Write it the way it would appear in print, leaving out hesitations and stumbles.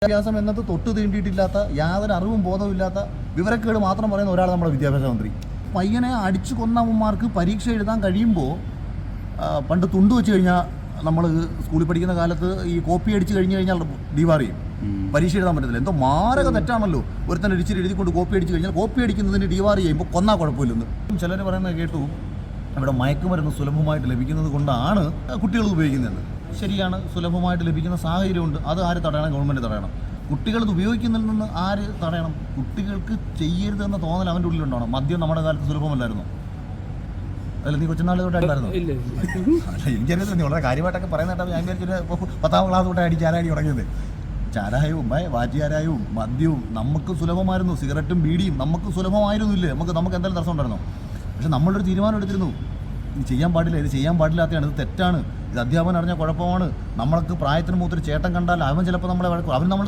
വിദ്യാഭ്യാസം എന്നത് തൊട്ട് തീണ്ടിയിട്ടില്ലാത്ത യാതൊരു അറിവും ബോധവുമില്ലാത്ത വിവരക്കേട് മാത്രം പറയുന്ന ഒരാൾ നമ്മുടെ വിദ്യാഭ്യാസ മന്ത്രി. പയ്യനെ അടിച്ചു കൊന്നവന്മാർക്ക് പരീക്ഷ എഴുതാൻ കഴിയുമ്പോൾ പണ്ട് തുണ്ട് വെച്ച് കഴിഞ്ഞാൽ നമ്മൾ സ്കൂളിൽ പഠിക്കുന്ന കാലത്ത് ഈ കോപ്പി അടിച്ച് കഴിഞ്ഞാൽ ഡിവാർ ചെയ്യും, പരീക്ഷ എഴുതാൻ പറ്റത്തില്ല. എന്തോ മാരക തെറ്റാണല്ലോ. ഒരുത്തന്നെ ഇടിച്ചിട്ട് എഴുതിക്കൊണ്ട് കോപ്പി അടിച്ച് കഴിഞ്ഞാൽ കോപ്പി അടിക്കുന്നതിന് ഡിവാർ ചെയ്യുമ്പോൾ കൊന്നാൽ കുഴപ്പമില്ലെന്ന് ചിലർ പറയുന്നത് കേട്ടു. ഇവിടെ മയക്കുമരുന്ന് സുലഭമായിട്ട് ലഭിക്കുന്നത് കൊണ്ടാണ് കുട്ടികൾ ഉപയോഗിക്കുന്നത്. ശരിയാണ്, സുലഭമായിട്ട് ലഭിക്കുന്ന സാഹചര്യമുണ്ട്. അത് ആര് തടയണം? ഗവൺമെൻറ് തടയണം. കുട്ടികൾ ഇത് ഉപയോഗിക്കുന്നതിൽ നിന്ന് ആര് തടയണം? കുട്ടികൾക്ക് ചെയ്യരുതെന്ന തോന്നൽ അവൻ്റെ ഉള്ളിലുണ്ടാവണം. മദ്യം നമ്മുടെ കാലത്ത് സുലഭമല്ലായിരുന്നു. അല്ല, നീ കൊച്ചുനാൾ തൊട്ടായിരുന്നു. അല്ല, എനിക്കറിയത്തില്ല, നീ വളരെ കാര്യമായിട്ടൊക്കെ പറയുന്നതായിട്ട് ഞാൻ വിചാരിച്ചൊരു 10ാം ക്ലാസ് തൊട്ട് ചാരാടി തുടങ്ങിയത്. ചാരായവും വാറ്റിയാരായവും മദ്യവും നമുക്ക് സുലഭമായിരുന്നു. സിഗരറ്റും ബീഡിയും നമുക്ക് സുലഭമായിരുന്നില്ലേ? നമുക്ക് എന്തായാലും തടസ്സം ഉണ്ടായിരുന്നോ? പക്ഷെ നമ്മളൊരു തീരുമാനം എടുത്തിരുന്നു, ഇത് ചെയ്യാൻ പാടില്ല, ഇത് ചെയ്യാൻ പാടില്ലാത്തതാണ്, ഇത് തെറ്റാണ്, ഇത് അധ്യാപനം അറിഞ്ഞാൽ കുഴപ്പമാണ്. നമ്മൾക്ക് പ്രായത്തിന് മൂത്തൊരു ചേട്ടൻ കണ്ടാൽ അവൻ ചിലപ്പോൾ നമ്മളെ അവൻ നമ്മൾ